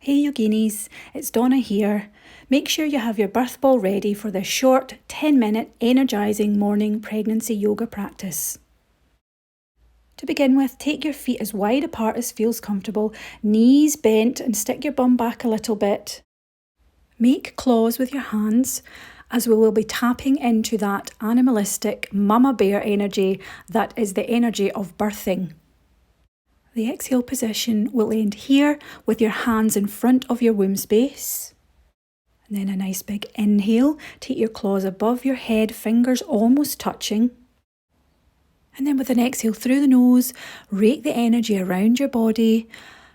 Hey yoginis, it's Donna here. Make sure you have your birth ball ready for this short 10-minute energising morning pregnancy yoga practice. To begin with, take your feet as wide apart as feels comfortable, knees bent, and stick your bum back a little bit. Make claws with your hands as we will be tapping into that animalistic mama bear energy that is the energy of birthing. The exhale position will end here with your hands in front of your womb space. And then a nice big inhale. Take your claws above your head, fingers almost touching. And then with an exhale through the nose, rake the energy around your body,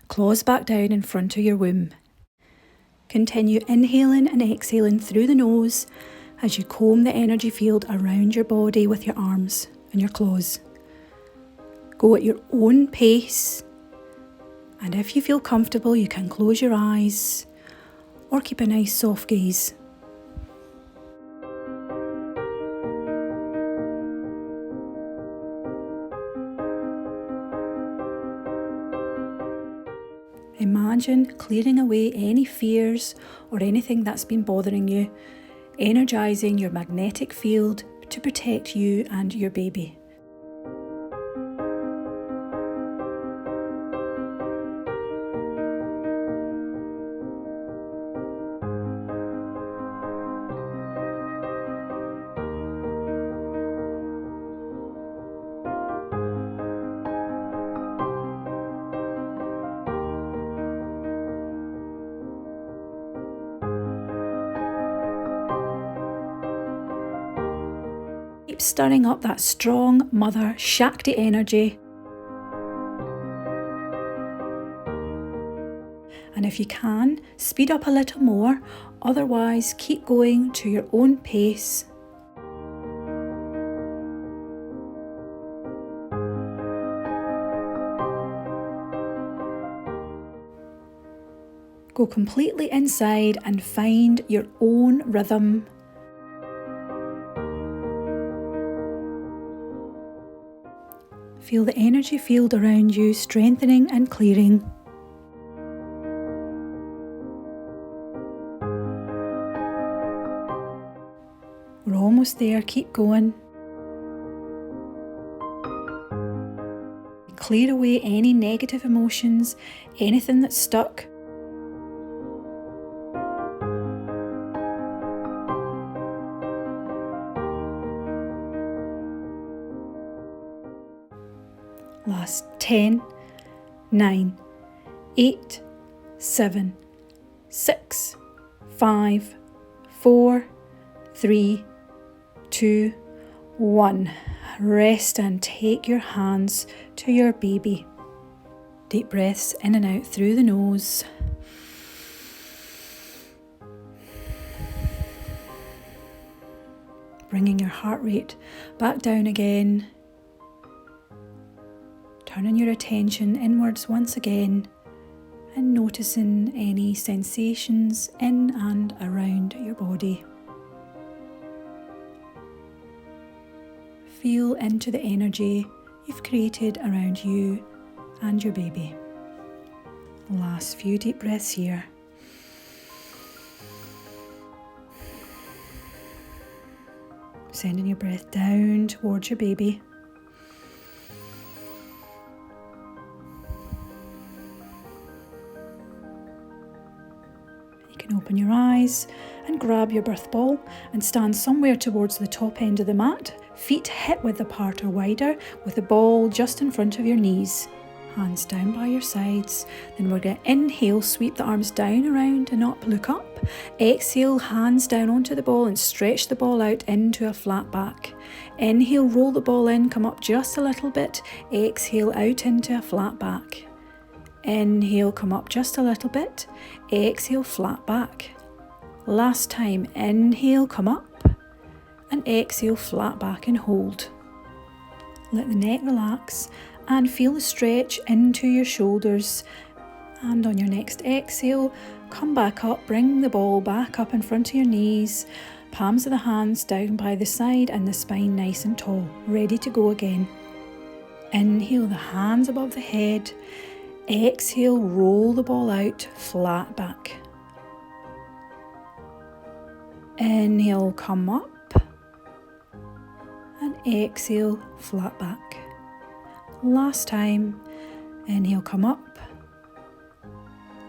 claws back down in front of your womb. Continue inhaling and exhaling through the nose as you comb the energy field around your body with your arms and your claws. Go at your own pace, and if you feel comfortable, you can close your eyes or keep a nice soft gaze. Imagine clearing away any fears or anything that's been bothering you, energising your magnetic field to protect you and your baby. Keep stirring up that strong mother Shakti energy. And if you can, speed up a little more, otherwise keep going to your own pace. Go completely inside and find your own rhythm. Feel the energy field around you strengthening and clearing. We're almost there, keep going. Clear away any negative emotions, anything that's stuck. Last 10, 9, 8, 7, 6, 5, 4, 3, 2, 1. Rest and take your hands to your baby. Deep breaths in and out through the nose. Bringing your heart rate back down again. Turning your attention inwards once again and noticing any sensations in and around your body. Feel into the energy you've created around you and your baby. Last few deep breaths here. Sending your breath down towards your baby. Open your eyes and grab your birth ball and stand somewhere towards the top end of the mat, feet hip width apart or wider, with the ball just in front of your knees. Hands down by your sides. Then we're going to inhale, sweep the arms down, around and up, look up. Exhale, hands down onto the ball and stretch the ball out into a flat back. Inhale, roll the ball in, come up just a little bit. Exhale, out into a flat back. Inhale, come up just a little bit. Exhale, flat back. Last time, inhale, come up. And exhale, flat back and hold. Let the neck relax and feel the stretch into your shoulders. And on your next exhale, come back up, bring the ball back up in front of your knees. Palms of the hands down by the side and the spine nice and tall. Ready to go again. Inhale, the hands above the head. Exhale, roll the ball out, flat back. Inhale, come up. And exhale, flat back. Last time, inhale, come up.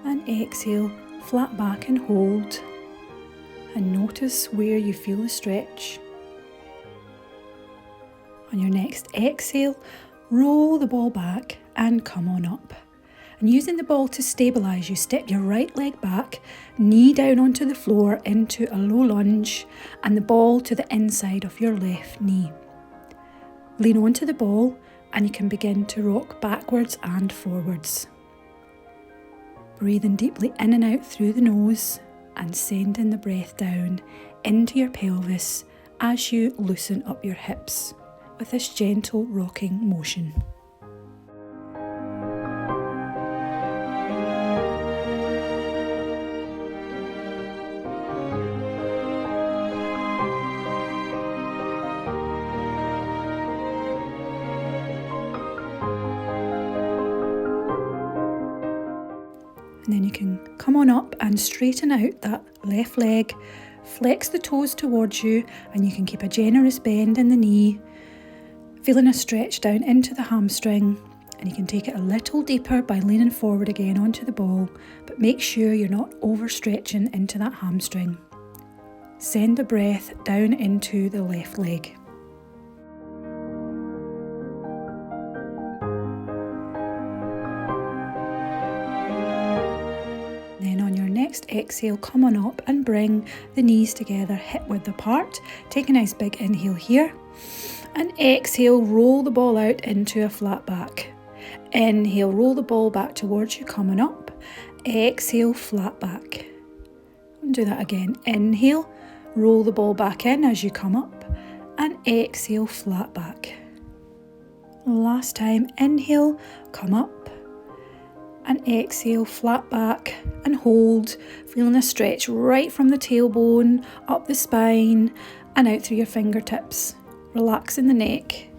And exhale, flat back and hold. And notice where you feel the stretch. On your next exhale, roll the ball back and come on up. And using the ball to stabilise, you step your right leg back, knee down onto the floor into a low lunge, and the ball to the inside of your left knee. Lean onto the ball and you can begin to rock backwards and forwards. Breathing deeply in and out through the nose and sending the breath down into your pelvis as you loosen up your hips with this gentle rocking motion. And then you can come on up and straighten out that left leg, flex the toes towards you, and you can keep a generous bend in the knee, feeling a stretch down into the hamstring, and you can take it a little deeper by leaning forward again onto the ball, but make sure you're not overstretching into that hamstring. Send the breath down into the left leg. Then on your next exhale, come on up and bring the knees together, hip width apart. Take a nice big inhale here. And exhale, roll the ball out into a flat back. Inhale, roll the ball back towards you, coming up. Exhale, flat back. And do that again. Inhale, roll the ball back in as you come up. And exhale, flat back. Last time, inhale, come up. And exhale, flat back and hold, feeling a stretch right from the tailbone, up the spine and out through your fingertips. Relaxing the neck,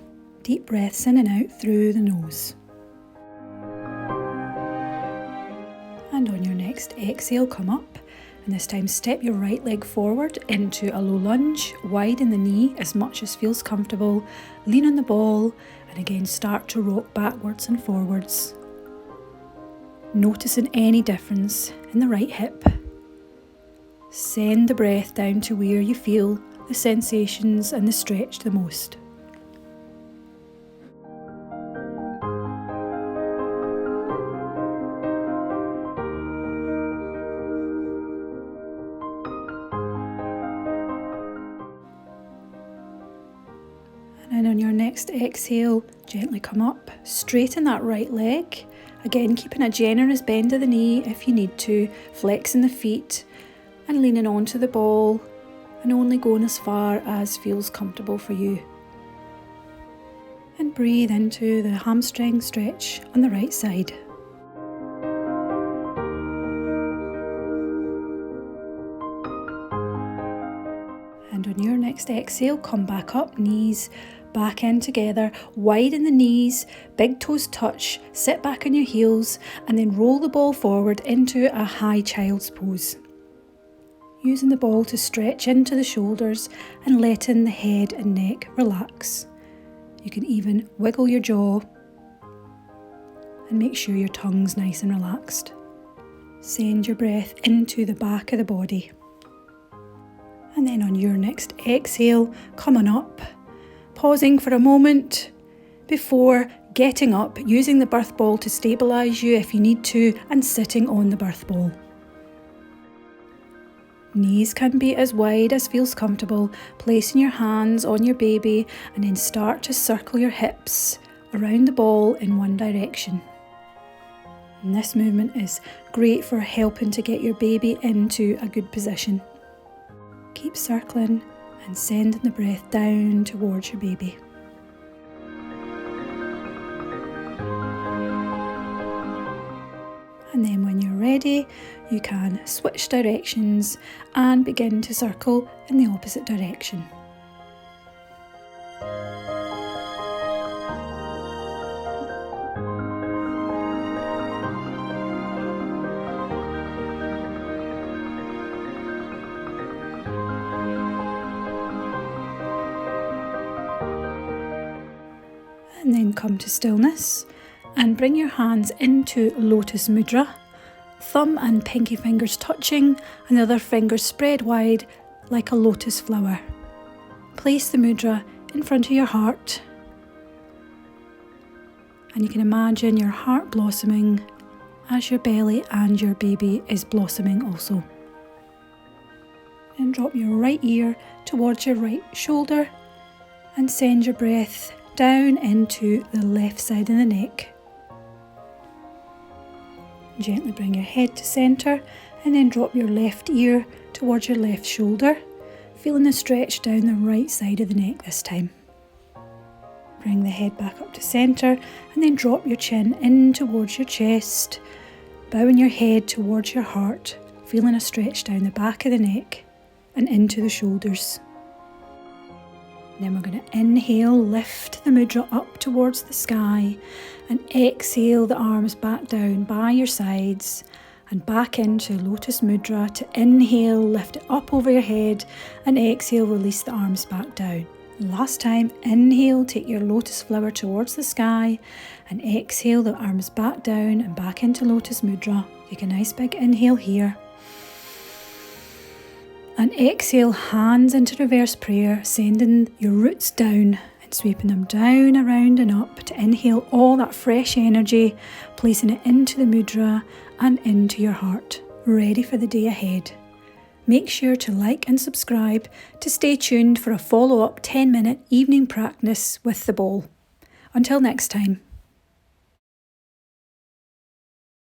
deep breaths in and out through the nose. And on your next exhale, come up, and this time step your right leg forward into a low lunge, widen the knee as much as feels comfortable, lean on the ball, and again start to rock backwards and forwards. Noticing any difference in the right hip. Send the breath down to where you feel the sensations and the stretch the most. And then on your next exhale, gently come up, straighten that right leg. Again, keeping a generous bend of the knee if you need to, flexing the feet and leaning onto the ball and only going as far as feels comfortable for you. And breathe into the hamstring stretch on the right side. And on your next exhale, come back up, knees back in together, widen the knees, big toes touch, sit back on your heels, and then roll the ball forward into a high child's pose. Using the ball to stretch into the shoulders and letting the head and neck relax. You can even wiggle your jaw and make sure your tongue's nice and relaxed. Send your breath into the back of the body. And then on your next exhale, come on up, pausing for a moment before getting up, using the birth ball to stabilise you if you need to, and sitting on the birth ball. Knees can be as wide as feels comfortable, placing your hands on your baby and then start to circle your hips around the ball in one direction. And this movement is great for helping to get your baby into a good position. Keep circling and sending the breath down towards your baby. And then when you're ready, you can switch directions and begin to circle in the opposite direction. come to stillness and bring your hands into Lotus Mudra, thumb and pinky fingers touching and the other fingers spread wide like a lotus flower. Place the mudra in front of your heart, and you can imagine your heart blossoming as your belly and your baby is blossoming also. And drop your right ear towards your right shoulder and send your breath down into the left side of the neck. Gently bring your head to centre and then drop your left ear towards your left shoulder, feeling the stretch down the right side of the neck this time. Bring the head back up to centre and then drop your chin in towards your chest, bowing your head towards your heart, feeling a stretch down the back of the neck and into the shoulders. Then we're going to inhale, lift the mudra up towards the sky and exhale the arms back down by your sides and back into Lotus Mudra. To inhale, lift it up over your head and exhale, release the arms back down. Last time, inhale, take your lotus flower towards the sky and exhale the arms back down and back into Lotus Mudra. Take a nice big inhale here. And exhale, hands into reverse prayer, sending your roots down and sweeping them down, around and up to inhale all that fresh energy, placing it into the mudra and into your heart, ready for the day ahead. Make sure to like and subscribe to stay tuned for a follow-up 10-minute evening practice with the bowl. Until next time.